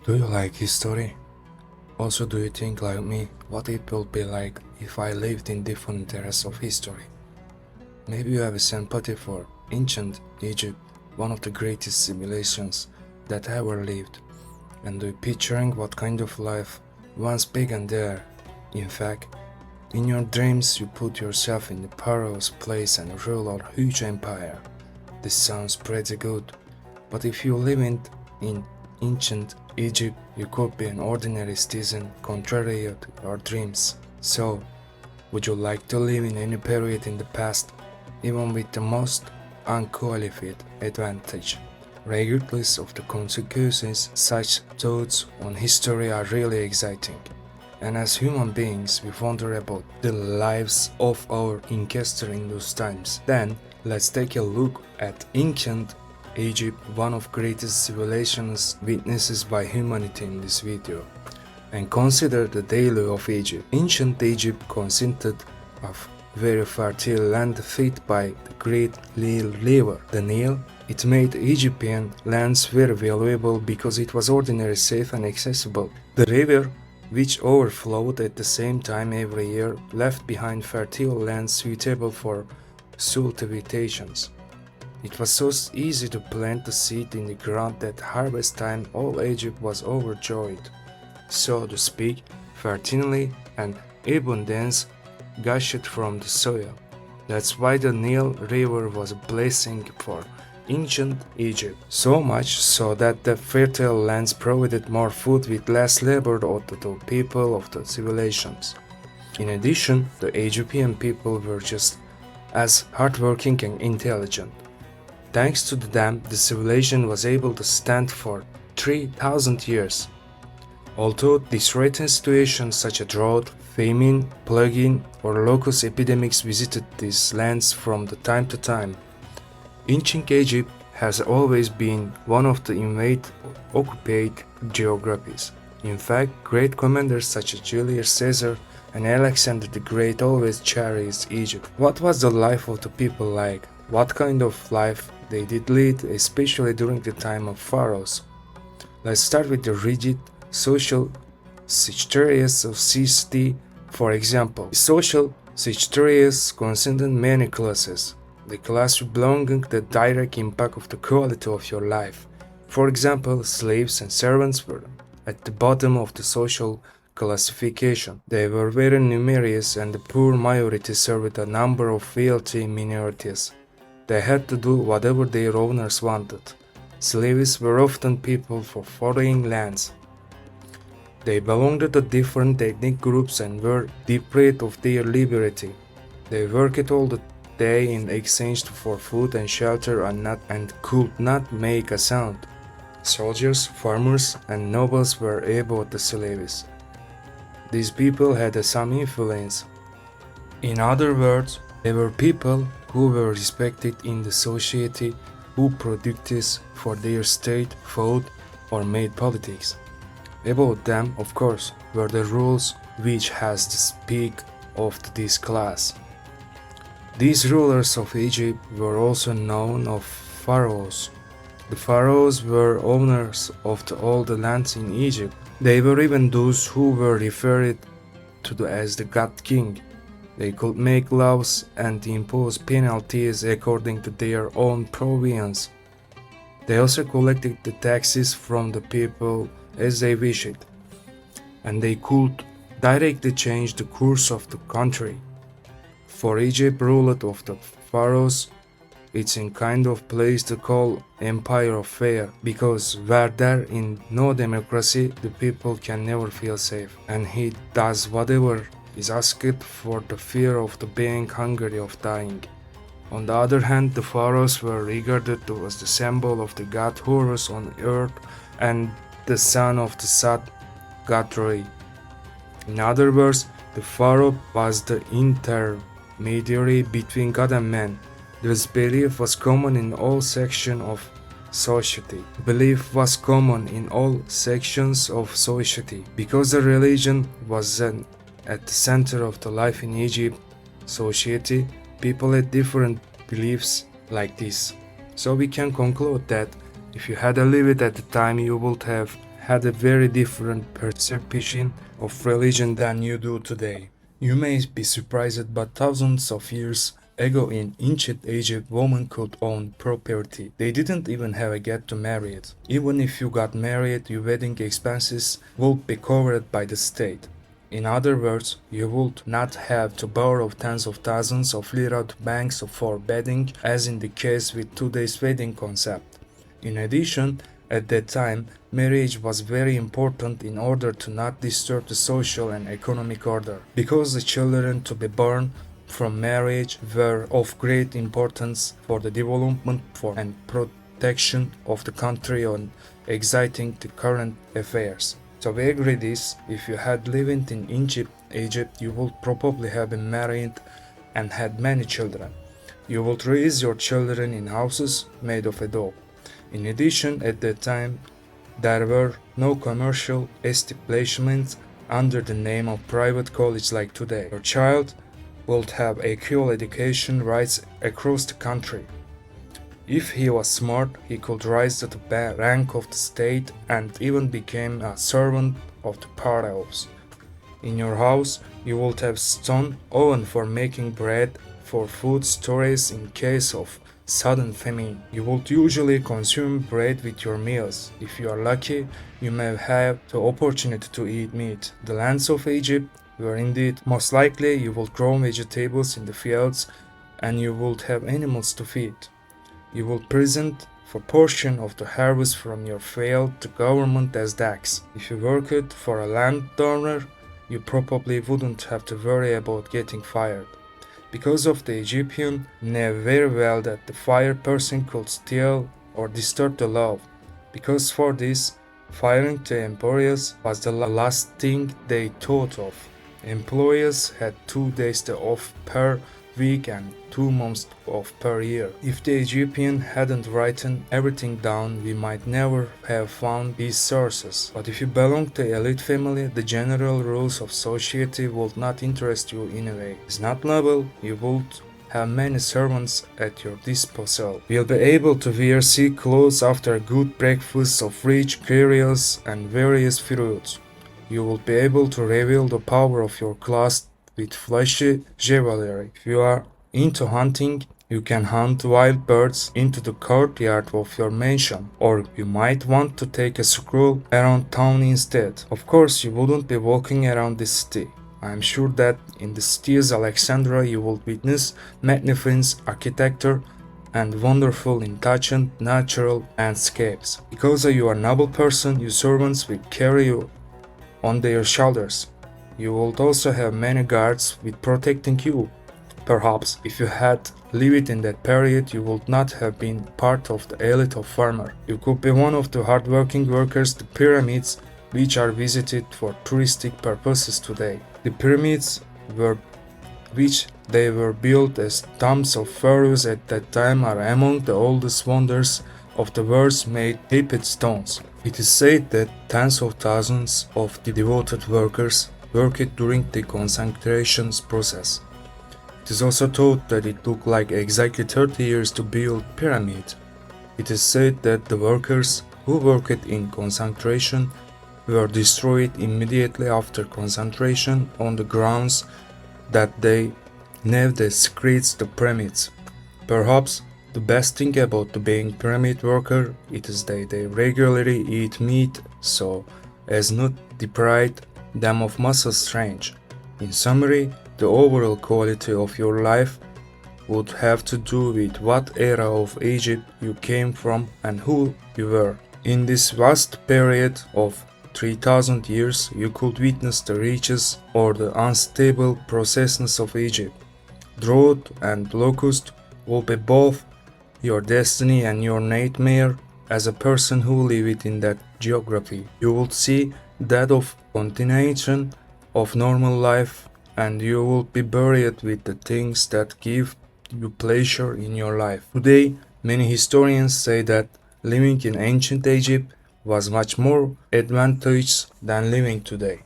Do you like history? Also, do you think like me what it will be like if I lived in different eras of history? Maybe you have a sympathy for ancient Egypt, one of the greatest civilizations that ever lived, and do you picturing what kind of life once began there? In fact, in your dreams you put yourself in the pharaoh's place and rule a huge empire. This sounds pretty good, but if you lived in ancient Egypt, you could be an ordinary citizen contrary to your dreams. So, would you like to live in any period in the past, even with the most unqualified advantage? Regardless of the consequences, such thoughts on history are really exciting. And as human beings, we wonder about the lives of our ancestors in those times. Then, let's take a look at ancient Egypt, one of greatest civilizations witnessed by humanity in this video. And consider the daily of Egypt. Ancient Egypt consisted of very fertile land fed by the great Nile River. The Nile, it made Egyptian lands very valuable because it was ordinary, safe and accessible. The river, which overflowed at the same time every year, left behind fertile lands suitable for cultivations. It was so easy to plant the seed in the ground that harvest time all Egypt was overjoyed. So to speak, fertility and abundance gushed from the soil. That's why the Nile River was a blessing for ancient Egypt. So much so that the fertile lands provided more food with less labor to the people of the civilizations. In addition, the Egyptian people were just as hardworking and intelligent. Thanks to them, the civilization was able to stand for 3,000 years. Although threatened situations such as drought, famine, plague, or locust epidemics visited these lands from time to time, ancient Egypt has always been one of the invaded, occupied geographies. In fact, great commanders such as Julius Caesar and Alexander the Great always cherished Egypt. What was the life of the people like? What kind of life they did lead, especially during the time of pharaohs? Let's start with the rigid social structures of society. For example, social structures consisted many classes. The class belonging to the direct impact of the quality of your life. For example, slaves and servants were at the bottom of the social classification. They were very numerous, and the poor majority served a number of wealthy minorities. They had to do whatever their owners wanted. Slaves were often people from foreign lands. They belonged to different ethnic groups and were deprived of their liberty. They worked all the day in exchange for food and shelter and could not make a sound. Soldiers, farmers, and nobles were above the slaves. These people had some influence. In other words, they were people who were respected in the society, who produced for their state, fought, or made politics. Above them, of course, were the rules which has the speak of this class. These rulers of Egypt were also known as pharaohs. The pharaohs were owners of all the lands in Egypt. They were even those who were referred to as the god king. They could make laws and impose penalties according to their own province. They also collected the taxes from the people as they wished, and they could directly change the course of the country. For Egypt ruled of the pharaohs, it's a kind of place to call empire of fear, because where there is no democracy, the people can never feel safe, and he does whatever is asked for the fear of the being hungry of dying. On the other hand, the pharaohs were regarded as the symbol of the god Horus on earth and the son of the sun god Ra. In other words, the pharaoh was the intermediary between God and man. This belief was common in all sections of society. Belief was common in all sections of society because the religion was then at the center of the life in Egypt society. People had different beliefs like this. So we can conclude that if you had lived at the time, you would have had a very different perception of religion than you do today. You may be surprised, but thousands of years ago in ancient Egypt, women could own property. They didn't even have a get to marry it. Even if you got married, your wedding expenses would be covered by the state. In other words, you would not have to borrow tens of thousands of lira to banks for wedding, as in the case with today's wedding concept. In addition, at that time, marriage was very important in order to not disturb the social and economic order, because the children to be born from marriage were of great importance for the development and protection of the country and exciting the current affairs. So we agree this, if you had lived in Egypt, you would probably have been married and had many children. You would raise your children in houses made of adobe. In addition, at that time, there were no commercial establishments under the name of private college like today. Your child would have equal education rights across the country. If he was smart, he could rise to the rank of the state and even become a servant of the pharaohs. In your house, you would have stone oven for making bread for food storage in case of sudden famine. You would usually consume bread with your meals. If you are lucky, you may have the opportunity to eat meat. The lands of Egypt were indeed most likely you would grow vegetables in the fields and you would have animals to feed. You would present a portion of the harvest from your field to government as tax. If you worked for a landowner, you probably wouldn't have to worry about getting fired. Because of the Egyptian knew very well that the fired person could steal or disturb the law. Because for this, firing the employees was the last thing they thought of. Employees had 2 days off per week and 2 months off per year. If the Egyptian hadn't written everything down, we might never have found these sources. But if you belong to an elite family, the general rules of society would not interest you in a way. It's not noble, you would have many servants at your disposal. You'll be able to wear silk clothes after a good breakfast of rich cereals and various fruits. You will be able to reveal the power of your class with flashy jewelry. If you are into hunting, you can hunt wild birds into the courtyard of your mansion, or you might want to take a stroll around town instead. Of course, you wouldn't be walking around the city. I am sure that in the cities Alexandria you will witness magnificent architecture and wonderful untouched natural landscapes. Because you are a noble person, your servants will carry you on their shoulders. You would also have many guards with protecting you. Perhaps if you had lived in that period, you would not have been part of the elite of farmers. You could be one of the hardworking workers. The pyramids, which are visited for touristic purposes today. The pyramids which they were built as tombs of pharaohs at that time, are among the oldest wonders of the world's made heaped stones. It is said that tens of thousands of the devoted workers worked during the concentration process. It is also thought that it took like exactly 30 years to build pyramid. It is said that the workers who worked in concentration were destroyed immediately after concentration on the grounds that they knew the secrets to pyramids. Perhaps the best thing about being pyramid worker is that they regularly eat meat so as not deprive them of muscle strength. In summary, the overall quality of your life would have to do with what era of Egypt you came from and who you were. In this vast period of 3000 years, you could witness the riches or the unstable processes of Egypt. Drought and locust will be both your destiny and your nightmare as a person who lived in that geography. You will see that of continuation of normal life, and you will be buried with the things that give you pleasure in your life. Today, many historians say that living in ancient Egypt was much more advantageous than living today.